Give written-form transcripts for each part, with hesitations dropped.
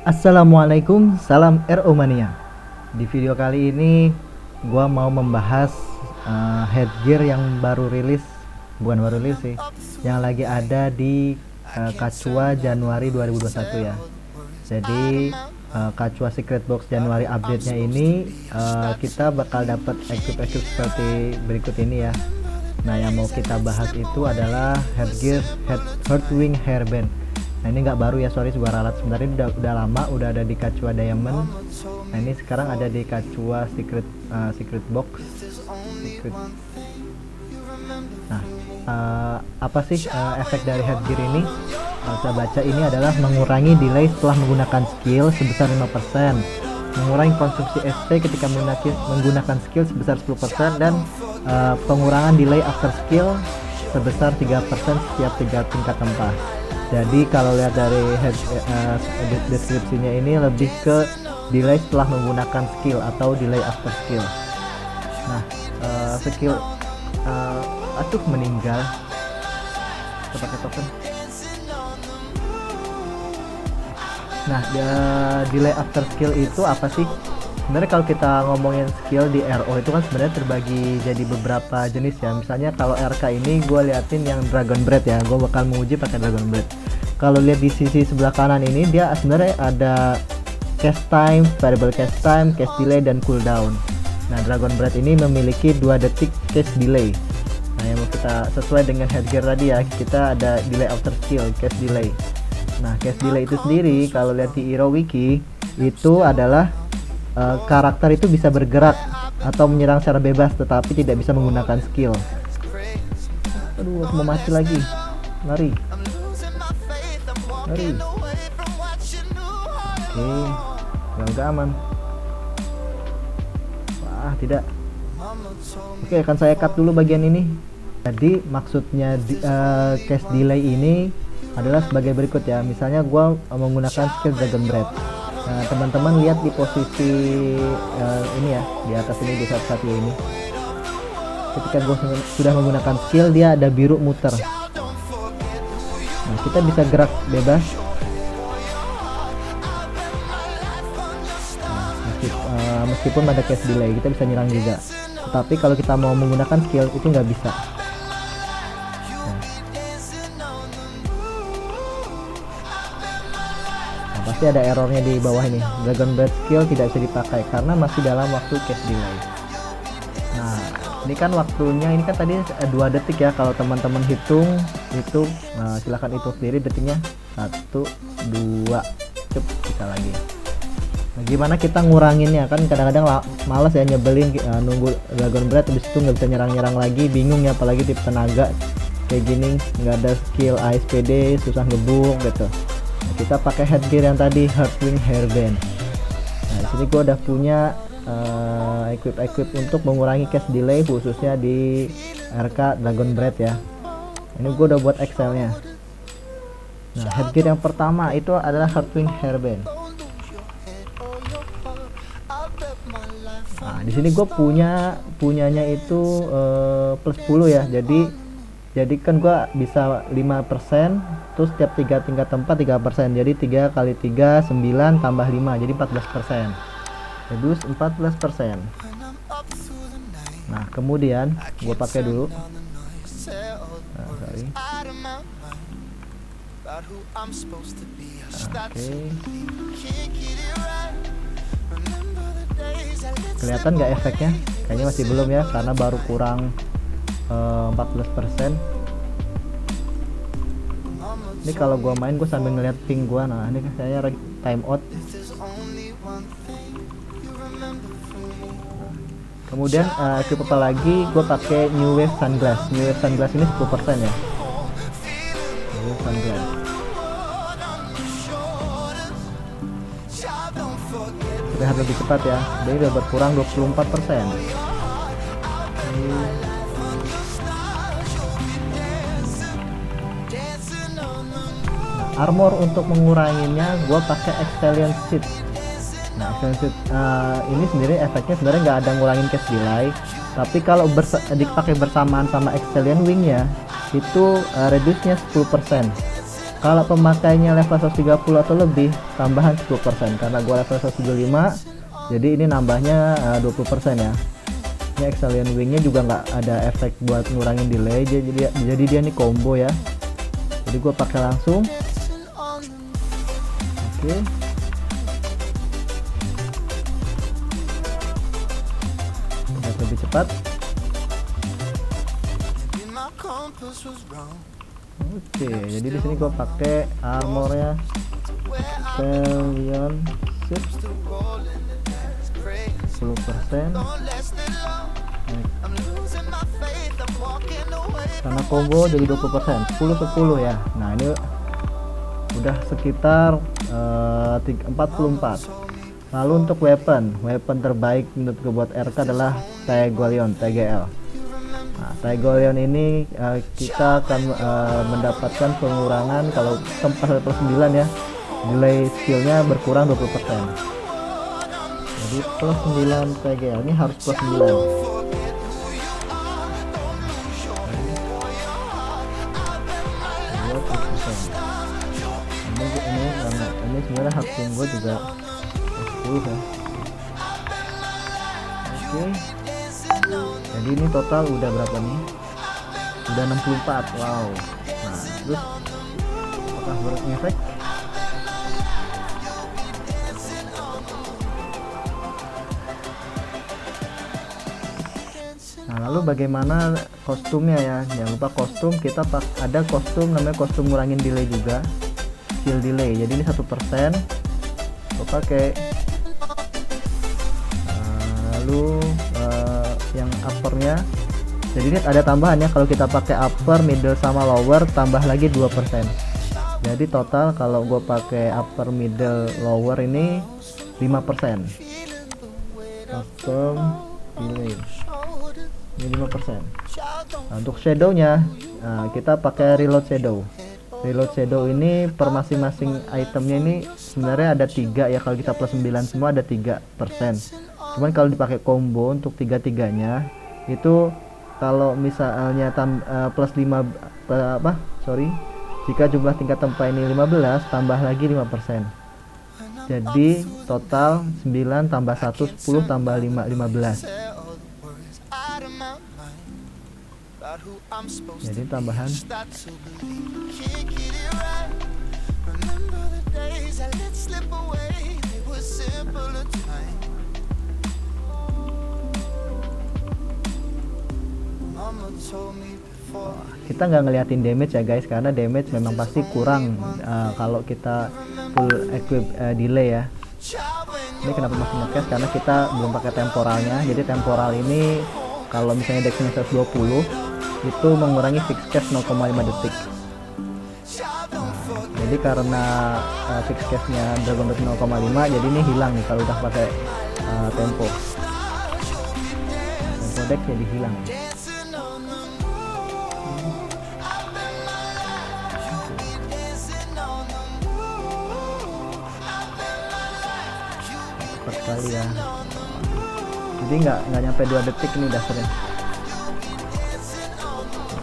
Assalamualaikum, salam RO Mania. Di video kali ini gua mau membahas headgear yang baru rilis, bukan baru rilis sih, yang lagi ada di Kacua Januari 2021 ya. Jadi Kacua Secret Box Januari update-nya ini kita bakal dapat equip seperti berikut ini ya. Nah, yang mau kita bahas itu adalah headgear Hearthwing Hairband. Nah, ini nggak baru ya, sorry gua ralat sebenarnya udah lama, udah ada di Kacua Diamond. Nah, ini sekarang ada di Kacua Secret Box. Nah, apa sih efek dari headgear ini? Saya baca ini adalah mengurangi delay setelah menggunakan skill sebesar 5%, mengurangi konsumsi SP ketika menggunakan skill sebesar 10%, dan pengurangan delay after skill sebesar 3% setiap 3 tingkat tempat. Jadi kalau lihat dari deskripsinya ini lebih ke delay setelah menggunakan skill atau delay after skill. Nah, skill meninggal. Kita pakai token. Nah, delay after skill itu apa sih? Sebenarnya kalau kita ngomongin skill di RO itu kan sebenarnya terbagi jadi beberapa jenis ya. Misalnya kalau RK ini gue liatin yang Dragon Breath ya, gue bakal menguji pakai Dragon Breath. Kalau lihat di sisi sebelah kanan ini dia sebenarnya ada cast time, variable cast time, cast delay, dan cooldown. Nah, Dragon Breath ini memiliki 2 detik cast delay. Nah, yang mau kita sesuai dengan headgear tadi ya, kita ada delay after skill, cast delay. Nah, cast delay itu sendiri kalau lihat di Hero Wiki itu adalah karakter itu bisa bergerak atau menyerang secara bebas tetapi tidak bisa menggunakan skill. Aduh, aku mau mati lagi. Lari. Oke, udah aman. Wah, tidak. Oke, akan saya cut dulu bagian ini. Jadi maksudnya cast delay ini adalah sebagai berikut ya. Misalnya gua menggunakan skill Dragon Breath. Nah, teman-teman lihat di posisi ini ya, di atas ini, di satu ini. Ketika gue sudah menggunakan skill, dia ada biru muter. Nah, kita bisa gerak bebas. Nah, meskipun ada cast delay, kita bisa nyerang juga. Tetapi kalau kita mau menggunakan skill itu nggak bisa. Pasti ada errornya di bawah ini. Dragon Breath skill tidak bisa dipakai karena masih dalam waktu cast delay. Nah, ini kan waktunya, ini kan tadi 2 detik ya. Kalau teman-teman hitung itu, nah, silahkan hitung sendiri detiknya. 1, 2, cep, bisa lagi. Nah, gimana kita nguranginnya? Kan kadang-kadang males ya, nyebelin nunggu Dragon Breath habis itu nggak bisa nyerang-nyerang lagi, bingung ya, apalagi tipe tenaga kayak gini, nggak ada skill ASPD, susah ngebuk gitu. Nah, kita pakai headgear yang tadi, Hearthwing Hairband. Nah, di sini gue udah punya equip untuk mengurangi cast delay khususnya di RK Dragon Breath ya. Ini gue udah buat Excelnya. Nah, headgear yang pertama itu adalah Hearthwing Hairband. Nah, di sini gue punyanya itu plus 10 ya. Jadi kan gua bisa 5%, terus tiap 3 tingkat tempat 3%. Jadi 3 kali 3 9 tambah 5 jadi 14%. Terus 14%. Nah, kemudian gua pakai dulu. Nah, sorry. Oke. Kelihatan nggak efeknya? Kayaknya masih belum ya, karena baru kurang 14%. Ini kalau gua main gua sambil ngeliat ping gua. Nah, ini saya time out. Kemudian equip apa lagi? Gua pakai New Wave Sunglass. New Wave Sunglass ini 10% ya. New Wave Sunglass. Terlihat lebih cepat ya. Jadi udah berkurang 24%. Armor untuk menguranginya gue pakai Excellion Seed. Nah, Excellion Seed ini sendiri efeknya sebenarnya nggak ada ngurangin cast delay, tapi kalau dipakai bersamaan sama Excellion Wing ya itu reduce nya 10%. Kalau pemakainya level 130 atau lebih, tambahan 10%. Karena gua level 175, jadi ini nambahnya 20% ya. Ini Excellion Wing-nya juga nggak ada efek buat ngurangin delay, jadi dia nih combo ya. Jadi gua pakai langsung. Oke. Udah lebih cepat. Oke, jadi di sini gua pakai armornya Excellion Sip 10%. Karena combo jadi 20%, 10-10 ya. Nah, ini udah sekitar 44. Lalu untuk weapon terbaik menurut gue buat RK adalah Thaegolion TGL. Nah, Thaegolion ini kita akan mendapatkan pengurangan kalau tempat level 9 ya, delay skillnya berkurang 20%. Jadi plus 9 TGL ini harus plus 9. Ini sebenarnya hak gue juga 10 ya. Oke. Jadi ini total udah berapa nih? Udah 64. Wow. Nah, terus apakah berefek? Nah, lalu bagaimana kostumnya ya? Jangan lupa kostum, kita ada kostum namanya kostum ngurangin delay juga, skill delay. Jadi ini 1%. Gue pakai. Lalu yang uppernya, jadi ini ada tambahannya kalau kita pakai upper, middle sama lower tambah lagi 2%. Jadi total kalau gue pakai upper, middle, lower ini 5%. Custom delay ini 5%. Nah, untuk shadownya kita pakai reload shadow. Reload shadow ini per masing-masing itemnya ini sebenarnya ada 3 ya, kalau kita plus 9 semua ada 3%. Cuman kalau dipakai combo untuk tiga-tiganya itu kalau misalnya plus 5 jika jumlah tingkat tempat ini 15 tambah lagi 5%. Jadi total 9 tambah 1 10 tambah 5 15. Jadi tambahan kita nggak ngeliatin damage ya guys, karena damage memang pasti kurang kalau kita full equip delay ya. Ini kenapa masih ngecast, karena kita belum pakai temporalnya. Jadi temporal ini kalau misalnya dexnya 120 itu mengurangi fix cast 0,5 detik. Jadi karena fix cast-nya Dragon Dot 0,5, jadi ini hilang nih kalau udah pakai tempo dex jadi hilang. Cepat sekali ya. Jadi nggak nyampe 2 detik ini dasarnya.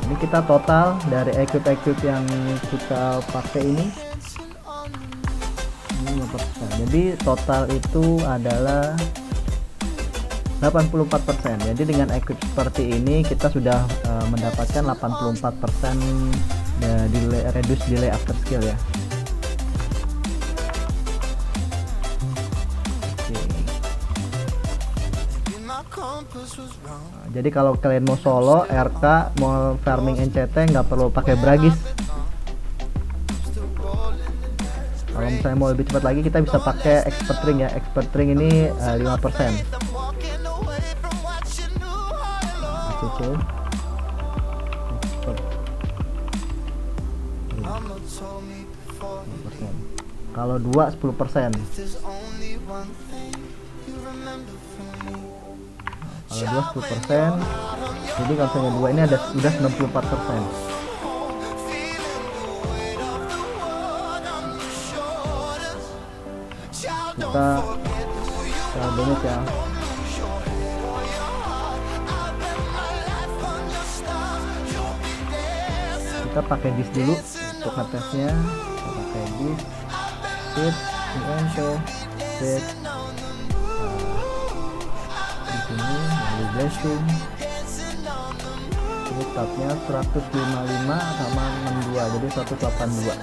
Ini kita total dari equip yang kita pakai ini 5%. Jadi total itu adalah 84%. Jadi dengan equip seperti ini kita sudah mendapatkan 84% delay, reduce delay after skill ya. Jadi kalau kalian mau solo RK, mau farming NCT nggak perlu pakai Bragis. Kalau misalnya mau lebih cepat lagi kita bisa pakai expert ring ya. Expert ring ini 5%. ACC. Expert. 5%. Kalau 2 10%. Kalau 2 10%. Jadi kalau misalnya 2 ini udah 94%. Kita damage ya. Kita pakai dis dulu. untuk ngetesnya kita pakai disk, fit, INT, set, di sini lalu blessing. Ini tabnya 155 sama 62, jadi 182.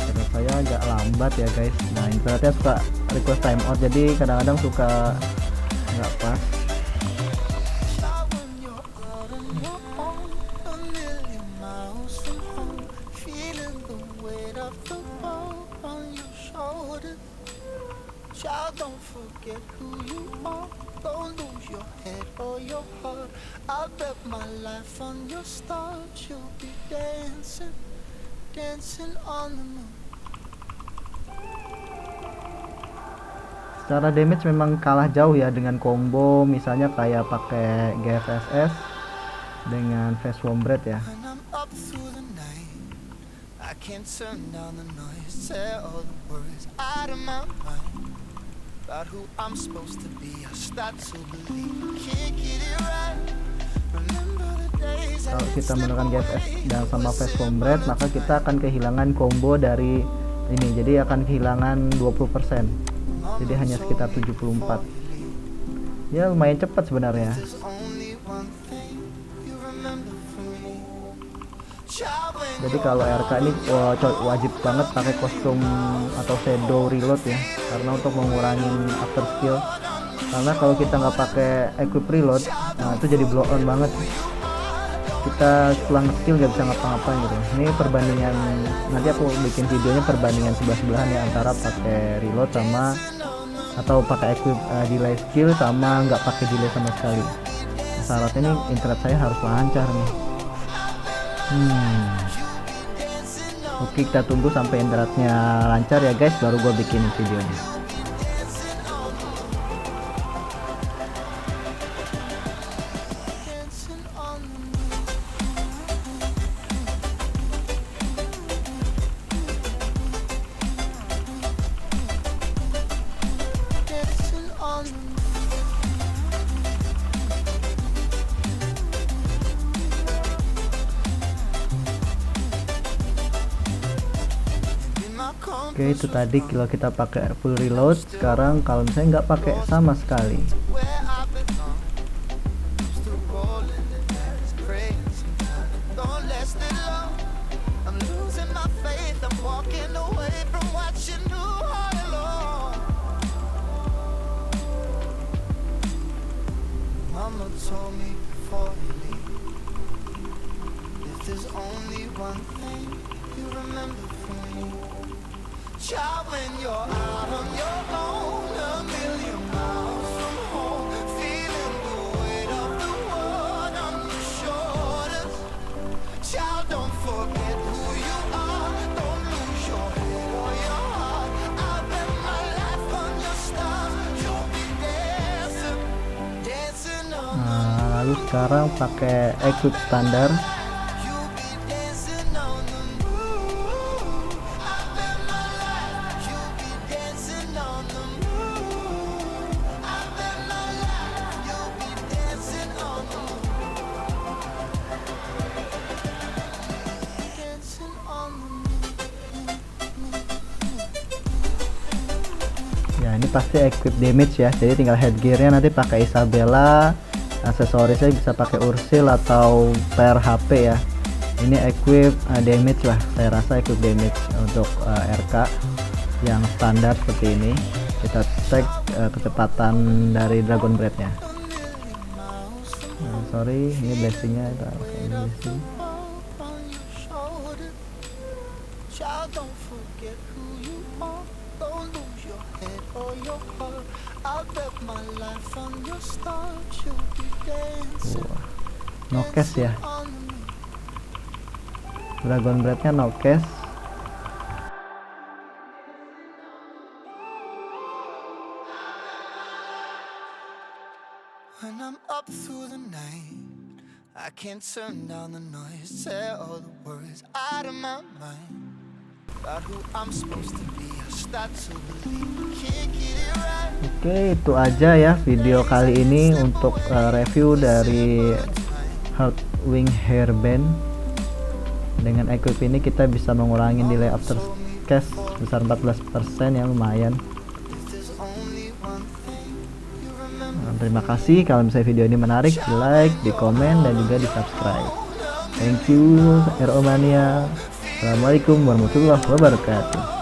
Internet saya agak lambat ya guys. Nah, internetnya suka request timeout, jadi kadang-kadang suka nggak pas. Child, don't forget who you are. Don't lose your head or your heart. I'll bet my life on your stars. You'll be dancing, dancing on the moon. Secara damage memang kalah jauh ya dengan combo, misalnya kayak pakai GFSS dengan Fast Wombat ya. When I'm up through the night, I can't turn down the noise. Say all the words out of my mind. About who I'm supposed to be, I start to believe I can't get it right. Remember the days I Kalau didn't kita slip menggunakan GFS away. dan sama Fast Wombat, maka kita akan kehilangan combo dari ini, jadi akan kehilangan 20%, jadi hanya sekitar 74. Ya lumayan cepat sebenarnya. There's only one thing you remember from me. Child, when Jadi kalau RK ini wajib banget pakai kostum atau shadow reload ya, karena untuk mengurangi after skill. Karena kalau kita nggak pakai equip reload, nah itu jadi blow on banget. Kita setelah skill nggak bisa ngapa-ngapain gitu. Ini perbandingan, nanti aku bikin videonya perbandingan sebelah-sebelahan ya, antara pakai reload sama atau pakai equip delay skill sama nggak pakai delay sama sekali. Syaratnya ini internet saya harus lancar nih. Oke, kita tunggu sampai internetnya lancar ya guys, baru gue bikin videonya. dancing on the moon, dancing on the moon. In my Oke, itu tadi kalau kita pakai full reload. Sekarang kalau misalnya nggak pakai sama sekali, where I belong, still rolling the dice, praying sometimes don't last it long. I'm losing my faith, I'm walking away from what you knew all along. Mama told me before you leave, if there's only one thing you remember from me, child, when you're out on your own, a million miles from home, feeling the weight of the world on your shoulders. Child, don't forget who you are, don't lose your head or your heart. I'll bet my life on your stars, you'll be dancing, dancing on the nah, lalu sekarang pakai equip standar. you'll be dancing on the moon. I bet my life, you'll be dancing on the moon. I bet my life, you'll be dancing on the moon. Dancing on the Ya ini pasti equip damage ya, jadi tinggal headgearnya nanti pakai Isabella, aksesorisnya bisa pakai Ursil atau per HP ya. Ini equip damage lah, saya rasa equip damage untuk RK yang standar seperti ini. Kita cek kecepatan dari Dragon Breath nya. Sorry, ini blessingnya kita pakai blessing. on your shoulder. Child, don't forget who you are. Don't lose your head or your heart. I'll bet my life on your stars. You'll be dancing Wah, no case ya, on the moon. Dragon Breath nya no case. When I'm up through the night, I can't turn down the noise, tear all the words out of my mind. About who I'm supposed to be, I start to believe can't get it right. Oke, itu aja ya video kali ini untuk review dari Heartwing Hairband. Dengan equip ini kita bisa mengurangi delay after cash besar 14% ya, lumayan. Terima kasih. Kalau misalnya video ini menarik, di like, di komen, dan juga di subscribe. Thank you, RO Mania. Assalamualaikum warahmatullahi wabarakatuh.